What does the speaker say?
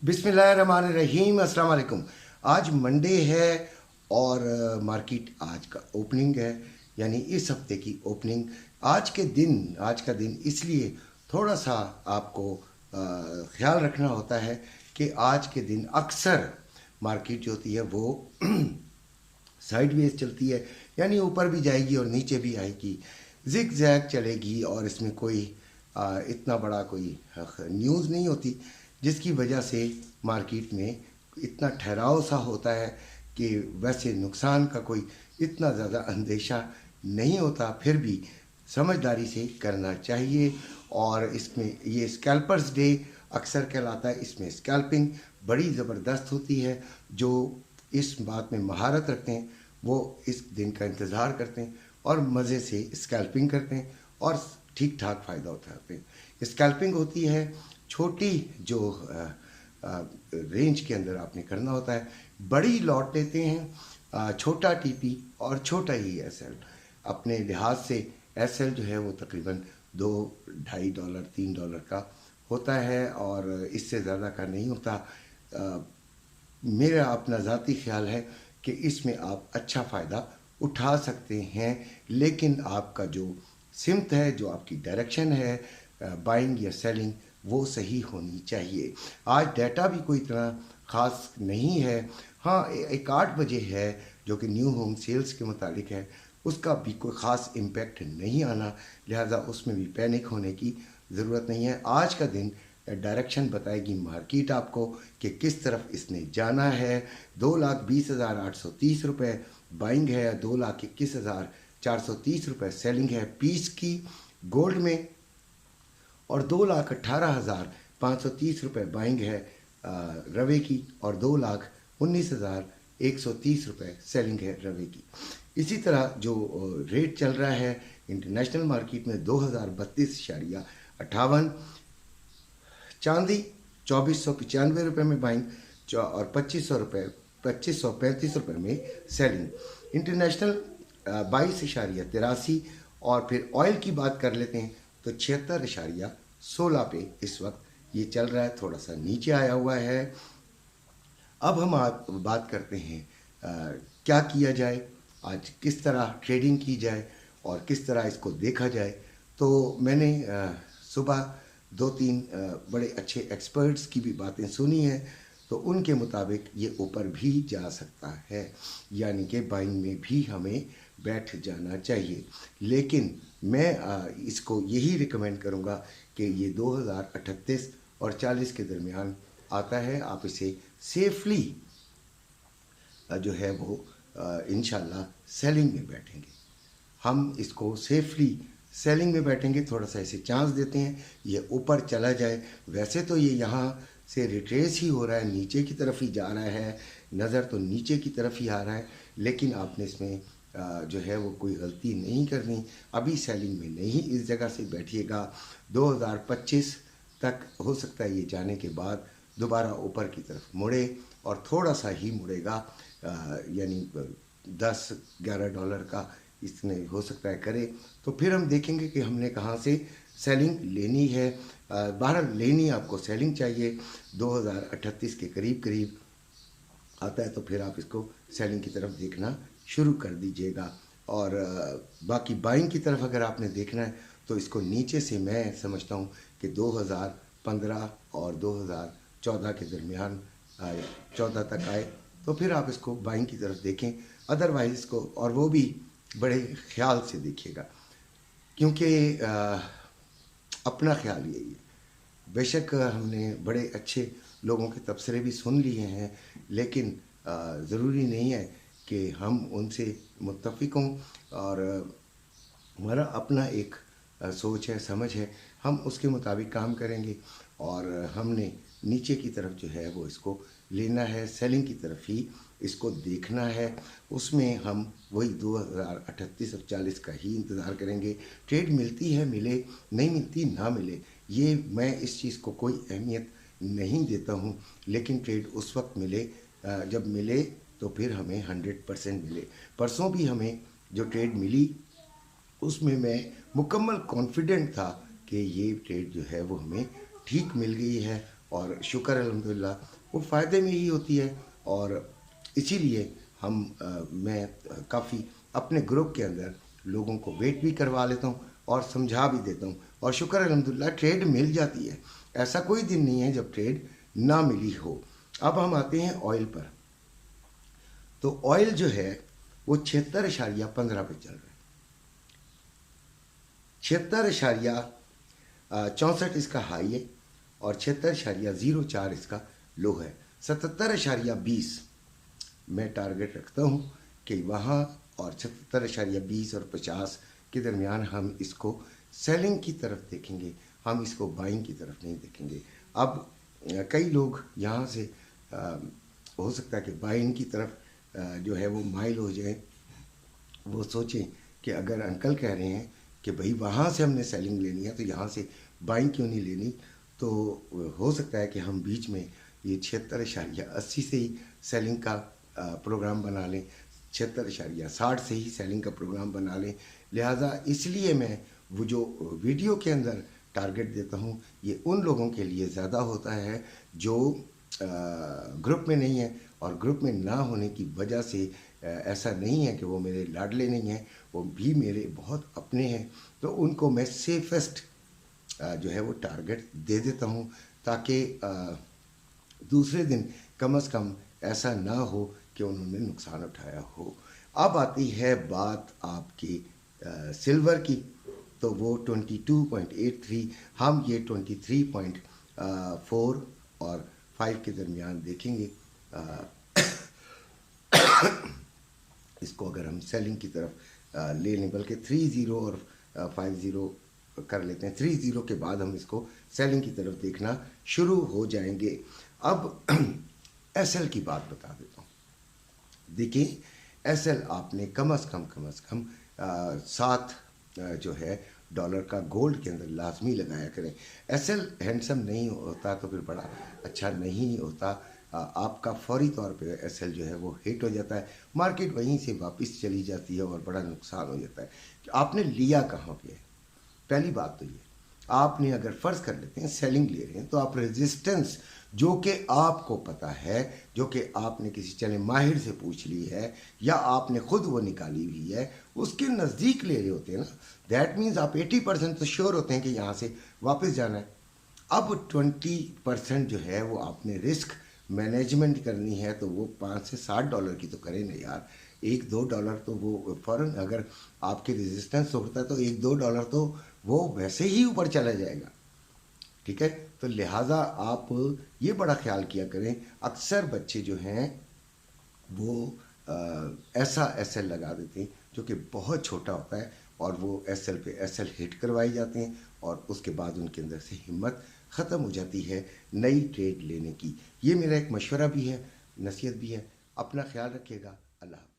बिस्मिल्लाहिर्रहमानिर्रहीम, अस्सलाम वालेकुम। आज मंडे है और मार्केट आज का ओपनिंग है, यानी इस हफ्ते की ओपनिंग। आज का दिन इसलिए थोड़ा सा आपको ख्याल रखना होता है कि आज के दिन अक्सर मार्केट जो होती है वो साइड वेज चलती है, यानी ऊपर भी जाएगी और नीचे भी आएगी, जिग जैग चलेगी और इसमें कोई इतना बड़ा कोई न्यूज़ नहीं होती, जिसकी वजह से मार्केट में इतना ठहराव सा होता है कि वैसे नुकसान का कोई इतना ज़्यादा अंदेशा नहीं होता, फिर भी समझदारी से करना चाहिए। और इसमें ये स्कैल्पर्स डे अक्सर कहलाता है, इसमें स्कैल्पिंग बड़ी ज़बरदस्त होती है। जो इस बात में महारत रखते हैं वो इस दिन का इंतज़ार करते हैं और मज़े से स्कैल्पिंग करते हैं और ठीक ठाक फ़ायदा उठाते हैं। स्कैल्पिंग होती है छोटी जो रेंज के अंदर आपने करना होता है। बड़ी लॉट लेते हैं, छोटा टीपी और छोटा ही एसएल। अपने लिहाज से एसएल जो है वो तकरीबन $2-2.5 $3 का होता है और इससे ज़्यादा का नहीं होता। मेरा अपना ज़ाती ख्याल है कि इसमें आप अच्छा फ़ायदा उठा सकते हैं, लेकिन आपका जो सिमत है, जो आपकी डायरेक्शन है बाइंग या सेलिंग, वो सही होनी चाहिए। आज डाटा भी कोई इतना ख़ास नहीं है। हाँ, एक 8 बजे है जो कि न्यू होम सेल्स के मुतालिक है, उसका भी कोई ख़ास इम्पेक्ट नहीं आना, लिहाजा उसमें भी पैनिक होने की ज़रूरत नहीं है। आज का दिन डायरेक्शन बताएगी मार्केट आपको कि किस तरफ इसने जाना है। 2,20,830 रुपये बाइंग है, 2,21,430 रुपये सेलिंग है पीस की गोल्ड में, और 2,18,530 रुपये बाइंग है रवे की, और 2,19,130 रुपये सेलिंग है रवे की। इसी तरह जो रेट चल रहा है इंटरनेशनल मार्केट में 2,032.58, चांदी 2,495 रुपये में बाइंग और 2,535 रुपये में सेलिंग। इंटरनेशनल 22.83, और फिर ऑयल की बात कर लेते हैं तो 76.16 पे इस वक्त ये चल रहा है, थोड़ा सा नीचे आया हुआ है। अब हम बात करते हैं क्या किया जाए, आज किस तरह ट्रेडिंग की जाए और किस तरह इसको देखा जाए। तो मैंने सुबह 2-3 बड़े अच्छे एक्सपर्ट्स की भी बातें सुनी हैं, तो उनके मुताबिक ये ऊपर भी जा सकता है, यानी कि बाइंग में भी हमें बैठ जाना चाहिए। लेकिन मैं इसको यही रिकमेंड करूँगा कि ये 2,038 और 40 के दरमियान आता है। आप इसे सेफली जो है वो इंशाल्लाह सेलिंग में बैठेंगे। हम इसको सेफली सेलिंग में बैठेंगे, थोड़ा सा इसे चांस देते हैं ये ऊपर चला जाए। वैसे तो ये यहाँ से रिट्रेस ही हो रहा है, नीचे की तरफ ही जा रहा है, नज़र तो नीचे की तरफ ही आ रहा है, लेकिन आपने इसमें जो है वो कोई गलती नहीं करनी। अभी सेलिंग में नहीं, इस जगह से बैठिएगा। 2025 तक हो सकता है ये जाने के बाद दोबारा ऊपर की तरफ मुड़े, और थोड़ा सा ही मुड़ेगा, यानी $10-11 का इसने हो सकता है करे। तो फिर हम देखेंगे कि हमने कहाँ से सेलिंग लेनी है। बहरहाल लेनी आपको सेलिंग चाहिए, 2,038 के करीब आता है तो फिर आप इसको सेलिंग की तरफ देखना शुरू कर दीजिएगा। और बाकी बाइंग की तरफ अगर आपने देखना है तो इसको नीचे से मैं समझता हूँ कि 2015 और 2014 के दरमियान 14 तक आए तो फिर आप इसको बाइंग की तरफ देखें। अदरवाइज़ इसको, और वो भी बड़े ख्याल से देखिएगा, क्योंकि अपना ख्याल यही है। बेशक हमने बड़े अच्छे लोगों के तबसरे भी सुन लिए हैं, लेकिन ज़रूरी नहीं है कि हम उनसे मुत्तफ़िक हों, और हमारा अपना एक सोच है, समझ है, हम उसके मुताबिक काम करेंगे। और हमने नीचे की तरफ जो है वो इसको लेना है, सेलिंग की तरफ ही इसको देखना है। उसमें हम वही 2,038 और 40 का ही इंतज़ार करेंगे। ट्रेड मिलती है मिले, नहीं मिलती ना मिले, ये मैं इस चीज़ को कोई अहमियत नहीं देता हूँ, लेकिन ट्रेड उस वक्त मिले जब मिले तो फिर हमें 100% मिले। परसों भी हमें जो ट्रेड मिली उसमें मैं मुकम्मल कॉन्फिडेंट था कि ये ट्रेड जो है वो हमें ठीक मिल गई है اور شکر الحمدللہ وہ فائدے میں ہی ہوتی ہے. اور اسی لیے میں کافی اپنے گروپ کے اندر لوگوں کو ویٹ بھی کروا لیتا ہوں اور سمجھا بھی دیتا ہوں, اور شکر الحمدللہ ٹریڈ مل جاتی ہے. ایسا کوئی دن نہیں ہے جب ٹریڈ نہ ملی ہو. اب ہم آتے ہیں آئل پر. تو آئل جو ہے وہ 76.15 پہ چل رہا ہے. 76.64 اس کا ہائی ہے اور 76.04 اس کا لو ہے. 77.20 میں ٹارگٹ رکھتا ہوں کہ وہاں, اور 77.20 اور 50 کے درمیان ہم اس کو سیلنگ کی طرف دیکھیں گے, ہم اس کو بائنگ کی طرف نہیں دیکھیں گے. اب کئی لوگ یہاں سے ہو سکتا ہے کہ بائنگ کی طرف جو ہے وہ مائل ہو جائیں, وہ سوچیں کہ اگر انکل کہہ رہے ہیں کہ بھئی وہاں سے ہم نے سیلنگ لینی ہے تو یہاں سے بائنگ کیوں نہیں لینی. تو ہو سکتا ہے کہ ہم بیچ میں یہ 76.80 سے ہی سیلنگ کا پروگرام بنا لیں, 76.60 سے ہی سیلنگ کا پروگرام بنا لیں. لہٰذا اس لیے میں وہ جو ویڈیو کے اندر ٹارگٹ دیتا ہوں یہ ان لوگوں کے لیے زیادہ ہوتا ہے جو گروپ میں نہیں ہے, اور گروپ میں نہ ہونے کی وجہ سے ایسا نہیں ہے کہ وہ میرے لاڈلے نہیں ہیں, وہ بھی میرے بہت اپنے ہیں. تو ان کو میں سیفسٹ جو ہے وہ ٹارگٹ دے دیتا ہوں تاکہ دوسرے دن کم از کم ایسا نہ ہو کہ انہوں نے نقصان اٹھایا ہو. اب آتی ہے بات آپ کے سلور کی, تو وہ 22.83, ہم یہ 23.4 اور 5 کے درمیان دیکھیں گے. اس کو اگر ہم سیلنگ کی طرف لے لیں, بلکہ 30 اور 50 کر لیتے ہیں, 30 کے بعد ہم اس کو سیلنگ کی طرف دیکھنا شروع ہو جائیں گے. اب ایس ایل کی بات بتا دیتا ہوں. دیکھیں ایس ایل آپ نے کم از کم 7 جو ہے ڈالر کا گولڈ کے اندر لازمی لگایا کریں. ایس ایل ہینڈسم نہیں ہوتا تو پھر بڑا اچھا نہیں ہوتا. آپ کا فوری طور پہ ایس ایل جو ہے وہ ہٹ ہو جاتا ہے, مارکیٹ وہیں سے واپس چلی جاتی ہے اور بڑا نقصان ہو جاتا ہے. کہ آپ نے لیا کہاں پہ ہے, پہلی بات تو یہ, آپ نے اگر فرض کر لیتے ہیں سیلنگ لے رہے ہیں تو آپ ریزسٹنس جو کہ آپ کو پتہ ہے, جو کہ آپ نے کسی چلے ماہر سے پوچھ لی ہے یا آپ نے خود وہ نکالی ہوئی ہے, اس کے نزدیک لے رہے ہوتے ہیں نا. دیٹ مینز آپ 80% تو شیور ہوتے ہیں کہ یہاں سے واپس جانا ہے. اب 20% جو ہے وہ آپ نے رسک مینجمنٹ کرنی ہے, تو وہ 5 سے 7 ڈالر کی تو کریں نا یار. 1-2 ڈالر تو وہ فوراً اگر آپ کے ریزسٹنس ہوتا ہے تو 1-2 ڈالر تو وہ ویسے ہی اوپر چلا جائے گا. ٹھیک ہے, تو لہٰذا آپ یہ بڑا خیال کیا کریں. اکثر بچے جو ہیں وہ ایسا ایس ایل لگا دیتے ہیں جو کہ بہت چھوٹا ہوتا ہے, اور وہ ایس ایل پہ ایس ایل ہٹ کروائی جاتے ہیں, اور اس کے بعد ان کے اندر سے ہمت ختم ہو جاتی ہے نئی ٹریڈ لینے کی. یہ میرا ایک مشورہ بھی ہے, نصیحت بھی ہے. اپنا خیال رکھیے گا. اللہ حافظ.